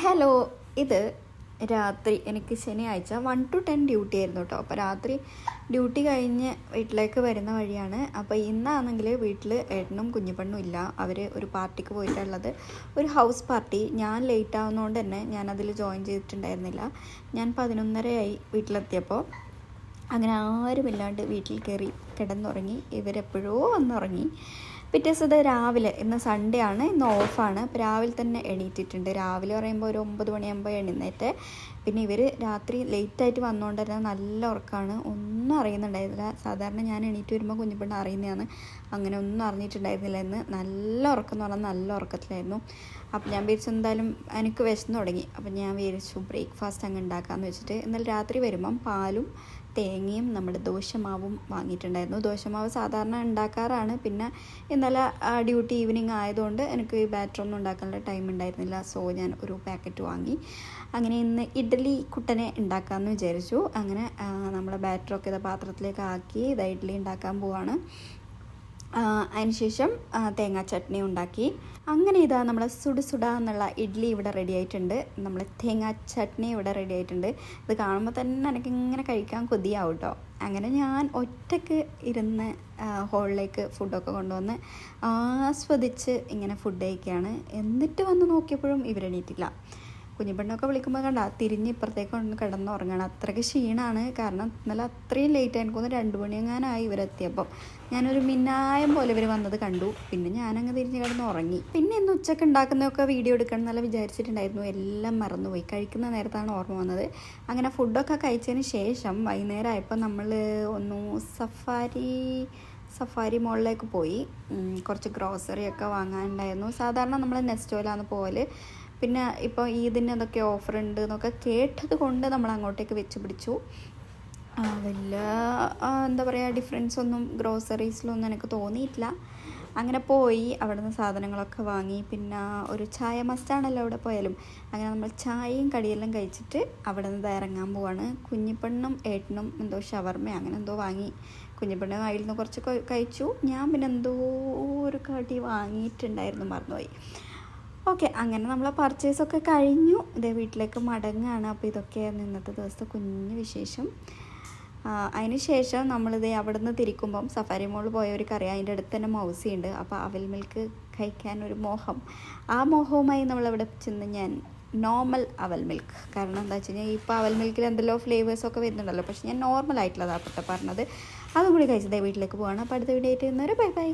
Hello, ഇത് രാത്രി എനിക്ക് ശനിയാഴ്ച 1 to 10 ഡ്യൂട്ടി ആയിരുന്നു കേട്ടോ. അപ്പോൾ രാത്രി ഡ്യൂട്ടി കഴിഞ്ഞ് വീട്ടിലേക്ക് വരുന്ന വഴിയാണ്. അപ്പോൾ ഇന്നാണെങ്കിൽ വീട്ടിൽ ഏട്ടനും കുഞ്ഞിപ്പെണ്ണും ഇല്ല. അവർ ഒരു പാർട്ടിക്ക് പോയിട്ടുള്ളത്, ഒരു ഹൗസ് പാർട്ടി. ഞാൻ ലേറ്റ് ആവുന്നതുകൊണ്ട് തന്നെ ഞാനതിൽ ജോയിൻ ചെയ്തിട്ടുണ്ടായിരുന്നില്ല. ഞാൻ 11:30 വീട്ടിലെത്തിയപ്പോൾ അങ്ങനെ ആരുമില്ലാണ്ട് വീട്ടിൽ കയറി കിടന്നുറങ്ങി. ഇവരെപ്പോഴോ വന്നുറങ്ങി. പിറ്റേ ദിവസം രാവിലെ, ഇന്ന് സൺഡേ ആണ്, ഇന്ന് ഓഫാണ്. അപ്പോൾ രാവിലെ തന്നെ എണീറ്റിട്ടുണ്ട്. രാവിലെ പറയുമ്പോൾ ഒരു 9 മണിയാകുമ്പോൾ എഴുന്നേറ്റ്. പിന്നെ ഇവർ രാത്രി ലേറ്റായിട്ട് വന്നുകൊണ്ട് തന്നെ നല്ല ഉറക്കമാണ്. ഒന്നും അറിയുന്നുണ്ടായിരുന്നില്ല. സാധാരണ ഞാൻ എണീറ്റ് വരുമ്പോൾ കുഞ്ഞിപ്പെണ്ണ് അറിയുന്നതാണ്. അങ്ങനെ ഒന്നും അറിഞ്ഞിട്ടുണ്ടായിരുന്നില്ല. ഇന്ന് നല്ല ഉറക്കം എന്ന് പറഞ്ഞാൽ നല്ല ഉറക്കത്തിലായിരുന്നു. അപ്പോൾ ഞാൻ വിചാരിച്ചു എന്തായാലും എനിക്ക് വിശന്ന് തുടങ്ങി. അപ്പോൾ ഞാൻ വിചാരിച്ചു ബ്രേക്ക്ഫാസ്റ്റ് അങ്ങ് ഉണ്ടാക്കാമെന്ന് വെച്ചിട്ട് ഇന്നലെ രാത്രി വരുമ്പം പാലും തേങ്ങയും നമ്മുടെ ദോശമാവും വാങ്ങിയിട്ടുണ്ടായിരുന്നു. ദോശമാവ് സാധാരണ ഉണ്ടാക്കാറാണ്. പിന്നെ ഇന്നലെ ഡ്യൂട്ടി ഈവനിങ് ആയതുകൊണ്ട് എനിക്ക് ഈ ബാറ്ററൊന്നും ഉണ്ടാക്കാനുള്ള ടൈം ഉണ്ടായിരുന്നില്ല. സോ ഞാൻ ഒരു പാക്കറ്റ് വാങ്ങി. അങ്ങനെ ഇന്ന് ഇഡ്ഡലി കുട്ടനെ ഉണ്ടാക്കാമെന്ന് വിചാരിച്ചു. അങ്ങനെ നമ്മുടെ ബാറ്ററൊക്കെ ഇതാ പാത്രത്തിലേക്ക് ആക്കി ഇതാ ഇഡ്ഡലി ഉണ്ടാക്കാൻ പോവാണ്. അതിനുശേഷം തേങ്ങാ ചട്നി ഉണ്ടാക്കി. അങ്ങനെ ഇതാ നമ്മളെ സുട എന്നുള്ള ഇഡ്ഡലി ഇവിടെ റെഡി ആയിട്ടുണ്ട്. നമ്മളെ തേങ്ങാ ചട്നി ഇവിടെ റെഡി ആയിട്ടുണ്ട്. ഇത് കാണുമ്പോൾ തന്നെ എനിക്കിങ്ങനെ കഴിക്കാൻ കൊതിയാവും കേട്ടോ. അങ്ങനെ ഞാൻ ഒറ്റയ്ക്ക് ഇരുന്ന് ഹോളിലേക്ക് ഫുഡൊക്കെ കൊണ്ടുവന്ന് ആസ്വദിച്ച് ഇങ്ങനെ ഫുഡ് കഴിക്കുകയാണ്. എന്നിട്ട് വന്ന് നോക്കിയപ്പോഴും ഇവരെണീറ്റില്ല. കുഞ്ഞിപ്പെണ്ണൊക്കെ വിളിക്കുമ്പോൾ കണ്ട തിരിഞ്ഞ് ഇപ്പുറത്തേക്ക് കൊണ്ട് കിടന്നുറങ്ങണം. അത്രയ്ക്ക് ക്ഷീണമാണ്. കാരണം ഇന്നലെ അത്രയും ലേറ്റ് ആയിരിക്കുന്നു. 2 മണിയെങ്ങാനായി ഇവരെത്തിയപ്പം. ഞാനൊരു മിന്നായം പോലെ ഇവർ വന്നത് കണ്ടു. പിന്നെ ഞാനങ്ങ് തിരിഞ്ഞ് കിടന്ന് ഉറങ്ങി. പിന്നെ ഇന്ന് ഉച്ചയ്ക്ക് ഉണ്ടാക്കുന്നതൊക്കെ വീഡിയോ എടുക്കണം എന്നല്ല വിചാരിച്ചിട്ടുണ്ടായിരുന്നു. എല്ലാം മറന്നുപോയി. കഴിക്കുന്ന നേരത്താണ് ഓർമ്മ വന്നത്. അങ്ങനെ ഫുഡൊക്കെ കഴിച്ചതിന് ശേഷം വൈകുന്നേരം ആയപ്പോൾ നമ്മൾ ഒന്ന് സഫാരി മോളിലേക്ക് പോയി. കുറച്ച് ഗ്രോസറിയൊക്കെ വാങ്ങാനുണ്ടായിരുന്നു. സാധാരണ നമ്മൾ നെസ്റ്റോയിലാണ് പോകല്. പിന്നെ ഇപ്പോൾ ഈദിന് അതൊക്കെ ഓഫർ ഉണ്ട് എന്നൊക്കെ കേട്ടത് കൊണ്ട് നമ്മൾ അങ്ങോട്ടേക്ക് വെച്ച് പിടിച്ചു. വലിയ എന്താ പറയുക, ഡിഫറൻസ് ഒന്നും ഗ്രോസറീസിലൊന്നും എനിക്ക് തോന്നിയിട്ടില്ല. അങ്ങനെ പോയി അവിടെ നിന്ന് സാധനങ്ങളൊക്കെ വാങ്ങി. പിന്നെ ഒരു ചായ മസ്റ്റാണല്ലോ അവിടെ പോയാലും. അങ്ങനെ നമ്മൾ ചായയും കടിയെല്ലാം കഴിച്ചിട്ട് അവിടെ നിന്ന് ഇറങ്ങാൻ പോവാണ്. കുഞ്ഞിപ്പെണ്ണും ഏട്ടനും എന്തോ ഷവർമ അങ്ങനെ എന്തോ വാങ്ങി. കുഞ്ഞിപ്പെണ്ണ് അതിൽ നിന്ന് കുറച്ച് കഴിച്ചു. ഞാൻ പിന്നെ എന്തോ ഒരു കടി വാങ്ങിയിട്ടുണ്ടായിരുന്നു, മറന്നുപോയി. ഓക്കെ, അങ്ങനെ നമ്മളെ പർച്ചേസൊക്കെ കഴിഞ്ഞു. ഇതേ വീട്ടിലേക്ക് മടങ്ങാണ്. അപ്പോൾ ഇതൊക്കെയാണ് ഇന്നത്തെ ദിവസത്തെ കുഞ്ഞു വിശേഷം. അതിന് ശേഷം നമ്മളിത് അവിടെ നിന്ന് തിരിക്കുമ്പം സഫാരി മോളിൽ പോയവർക്കറിയാം, അതിൻ്റെ അടുത്ത് തന്നെ മൗസിയുണ്ട്. അപ്പോൾ അവൽ മിൽക്ക് കഴിക്കാൻ ഒരു മോഹം. ആ മോഹവുമായി നമ്മളവിടെ ചെന്ന് ഞാൻ നോർമൽ അവൽ മിൽക്ക്, കാരണം എന്താ വെച്ച് കഴിഞ്ഞാൽ ഇപ്പോൾ അവൽ മിൽക്കിൽ എന്തെല്ലോ ഫ്ലേവേഴ്സൊക്കെ വരുന്നുണ്ടല്ലോ. പക്ഷേ ഞാൻ നോർമൽ ആയിട്ടുള്ളതാണ് പറഞ്ഞത്. അതും കൂടി കഴിച്ചതേ വീട്ടിലേക്ക് പോവാണ്. അപ്പോൾ അടുത്ത വീഡിയോ ആയിട്ട് ബൈ ബൈ.